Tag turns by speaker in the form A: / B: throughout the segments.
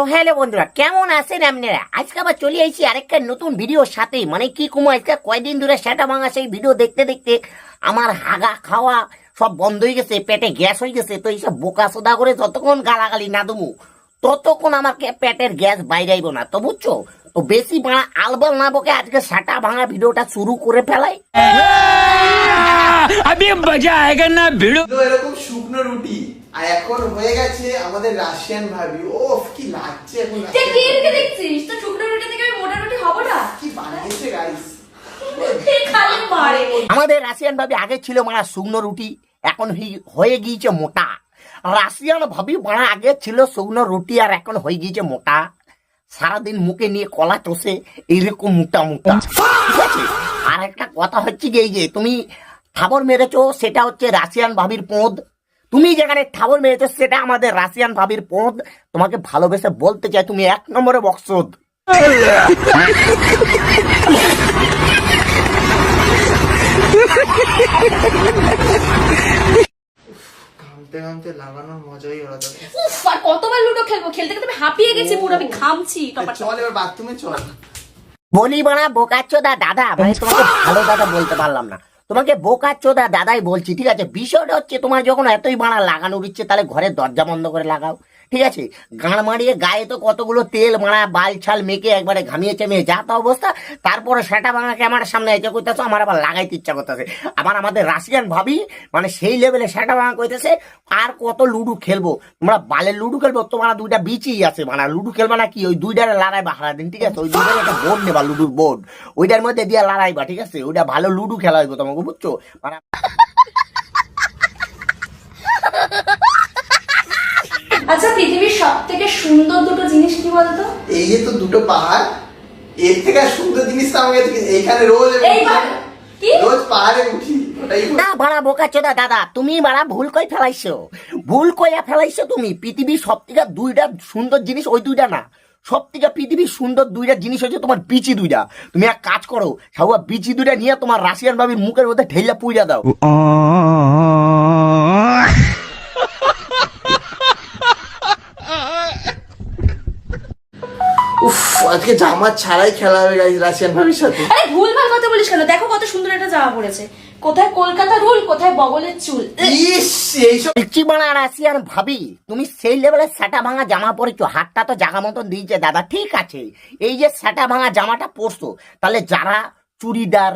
A: তো হ্যালো বন্ধুরা, কেমন আছেন আপনারা? আজকে আবার চলে আইছি আরেকটা নতুন ভিডিওর সাথে। মানে কি কুমো, আজকে কয়দিন ধরে সেটা ভাঙা সেই ভিডিও দেখতে দেখতে আমার হাগা খাওয়া সব বন্ধ হয়ে গেছে, পেটে গ্যাস হয়ে গেছে। তো এইসব বোকা সোদা করে যতক্ষণ গালাগালি না দেবো ততক্ষণ আমার পেটের গ্যাস বাইরাইব না, তো বুঝছো? তো বেশি বাড়া আলবাল না বকে আজকে সেটা ভাঙা ভিডিওটা শুরু করে ফেলাই।
B: अभी मजा आएगा ना भिड़ो।
C: এরকম শুকনো রুটি আর এখন হয়ে গেছে আমাদের রাশিয়ান ভাবি। ওফ কি লাগছে এখন,
D: তুই কি এদিকে দেখছিস? তো শুকনো রুটি থেকে আমি মোটা রুটি হব না?
C: কি বানিয়েছে গাইস।
D: খালি মারে।
A: আমাদের রাশিয়ান ভাবি আগে ছিল মারা শুকনো রুটি, এখন হয়ে গিয়েছে মোটা। রাশিয়ান ভাবি মারা আগে ছিল শুকনো রুটি আর এখন হয়ে গিয়েছে মোটা। সারাদিন মুখে নিয়ে কলা চষে এইরকম মোটা মোটা, ঠিক আছে? আর একটা কথা হচ্ছে কি, এই যে তুমি থাবর মেরেছো সেটা হচ্ছে রাশিয়ান ভাবির পোঁদ। তুমি যেখানে থাবর মেরেছো সেটা আমাদের রাশিয়ান ভাবির পোঁদ। তোমাকে ভালোবেসে বলতে চাই তুমি এক নম্বরে বক্সদ।
C: ঘামতে ঘামতে লাগানোর মজাই আলাদা।
D: উফ, আর কতবার লুডো খেলবো? খেলতে খেলতে আমি হাঁপিয়ে গেছি পুরো, আমি ঘামছি টপার
C: চল এবার বাথরুমে চল।
A: বলি বানা বোকাচ্চোদা দাদা, মানে তোমাকে ভালো দাদা বলতে পারলাম না, তোমাকে বোকাচ্চোদা দাদাই বলছি, ঠিক আছে? বিষয়টা হচ্ছে তোমার যখন এতই বানা লাগানোর ইচ্ছে তাহলে ঘরের দরজা বন্ধ করে লাগাও, ঠিক আছে? গাঁড় মারিয়ে গায়ে তো কতগুলো তেল মারা বাল ছাল মেখে একবারে ঘামিয়ে চেমিয়ে যা তা অবস্থা, তারপরে সেটা ভাঙা ক্যামেরার সামনে এসে কইতেছো আমার আবার লাগাইতে ইচ্ছা করতেছে। আবার আমাদের রাশিয়ান ভাবি মানে সেই লেভেলে সেটা ভাঙা কইতেছে আর কত লুডু খেলবো তোমরা, বালের লুডু খেলবো? তোমার দুইটা বিচই আছে, মানে লুডু খেলবা না কি? ওই দুইটারে লড়াইবা হারা দিন, ঠিক আছে? ওই দুইটারে একটা বোর্ড নেবা, লুডুর বোর্ড, ওইটার মধ্যে দিয়ে লড়াইবা, ঠিক আছে? ওইটা ভালো লুডু খেলা হইব তোমাকে, বুঝছো? মানে
D: আচ্ছা, পৃথিবীর সব থেকে সুন্দর দুটো জিনিস কি বলতো?
C: এই যে তো দুটো পাহাড়, এর থেকে আর সুন্দর জিনিস তো আমাকে এইখানে রোজ
D: এই কি?
C: রোজ পাহাড়ে উঠি, ওটাই
A: না বাড়া বোকাচোদা দাদা, তুমি বাড়া ভুল কই ফেলাইছো, ভুল কইয়া ফেলাইছো তুমি। পৃথিবীর সব থেকে দুইটা সুন্দর জিনিস ওই দুইটা না, সব থেকে পৃথিবীর সুন্দর দুইটা জিনিস হচ্ছে তোমার বিচি দুইটা। তুমি এক কাজ করো, সাউয়া বিচি দুইটা নিয়ে তোমার রাশিয়ান ভাবির মুখের মধ্যে ঢেলা পুইরা দাও।
C: উফ, আজকে জামা ছাড়াই খেলা হবে গাইস রাশিয়ান ভাবির সাথে।
D: আরে ভুলভাল কথা বলিস কেন? দেখো কত সুন্দর একটা জামা পড়েছে। কোথায় কলকাতা রুল, কোথায় বগলের চুল।
C: ইস, এইসব
A: বলছি বানা রাশিয়ান ভাবি, তুমি সেই লেভেলের সেটা ভাঙা জামা পরেছো, হাতটা তো জাগা মতন দিয়েছে দাদা, ঠিক আছে? এই যে সেটা ভাঙা জামাটা পরছো, তাহলে যারা চুড়িদার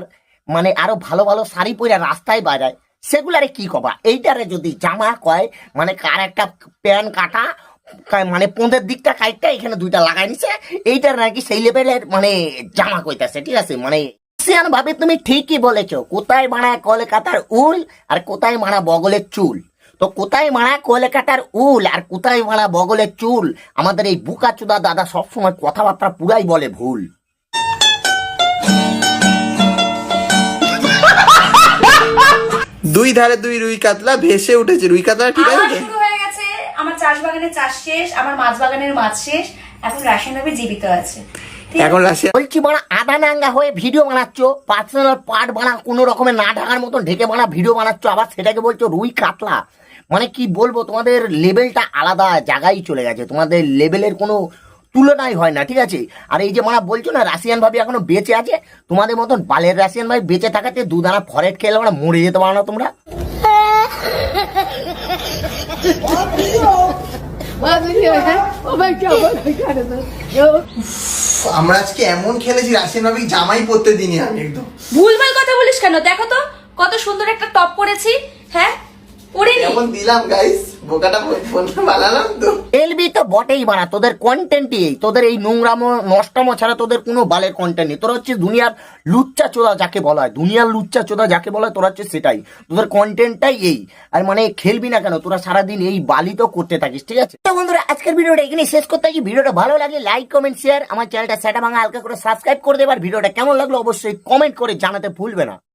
A: মানে আরো ভালো ভালো শাড়ি পরে রাস্তায় বাজায় সেগুলারে কি কবা? এইটারে যদি জামা কয়, মানে কার একটা প্যান কাটা মানে পোঁদের দিকটা কাইটটা এখানে দুইটা লাগাই নিছে, এইটার নাকি সেই লেভেলের মানে জামা কইতাছে, ঠিক আছে? মানে রাশিয়ান ভাবে তুমি ঠিকই বলেছো, কোথায় মারা কলকাতার উল আর কোথায় মারা বগলের চুল। তো কোথায় মারা কলকাতার উল আর কোথায় মারা বগলের চুল, আমাদের এই বুকাচুদা দাদা সবসময় কথাবার্তা পুরাই বলে ভুল।
C: দুই ধারে দুই রুই কাতলা ভেসে উঠেছে। রুই কাতলা ঠিক
D: আমার
C: আছে।
D: শুরু হয়ে গেছে, আমার চাষ বাগানের চাষ শেষ, আমার মাছ বাগানের মাছ শেষ, এখন রাশিয়ান ভাবে জীবিত আছে।
C: এখন রাশিয়া
A: বলছি বানা আধা নাঙ্গা হয়ে ভিডিও বানাচ্ছ, পার্সোনাল পার্ট বানা কোনো রকমের না ঢাকার মতন ঢেকে বানা ভিডিও বানাচ্ছ, আবার সেটাকে বলছো রুই কাতলা। মানে কি বলবো, তোমাদের লেভেলটা আলাদা জায়গায় চলে গেছে, তোমাদের লেভেলের কোনো তুলনাই হয় না, ঠিক আছে? আর এই যে মানে বলছো না রাশিয়ান ভাবি এখনো বেঁচে আছে, তোমাদের মতন বালের রাশিয়ান ভাই বেঁচে থাকাতে দুদানা ফরেট খেলে মানে মরে যেতে পারো না তোমরা।
C: আমরা আজকে এমন খেলেছি রাশিয়ান ভাবি জামাই পরতে দিনি আমি একদম।
D: ভুলভাল কথা বলিস কেন? দেখো তো কত সুন্দর একটা টপ পরেছি। হ্যাঁ পরিনি?
C: এমন দিলাম গাইস, বোকাটা ফোন বানালাম তো।
A: এলবি তো বটেই বানা, তোদের কন্টেন্টই এই, তোদের এই নোংরামো নষ্টমো ছাড়া তোদের কোনো বালের কন্টেন্ট নেই। তোরা হচ্ছে দুনিয়ার লুচ্চা চোদা যাকে বলা হয়, দুনিয়ার লুচ্চা চোদা যাকে বলা হয়, তোরা হচ্ছে সেটাই, তোদের কন্টেন্টটাই এই। আর মানে খেলবি না কেন তোরা সারাদিন এই বালি তো করতে থাকিস, ঠিক আছে? তো বন্ধুরা আজকের ভিডিওটা এখানে শেষ করতে থাকি। ভিডিওটা ভালো লাগলে লাইক কমেন্ট শেয়ার, আমার চ্যানেলটা সেটা ভাঙা হালকা করে সাবস্ক্রাইব করে দেবার। ভিডিওটা কেমন লাগলো অবশ্যই কমেন্ট করে জানাতে ভুলবে না।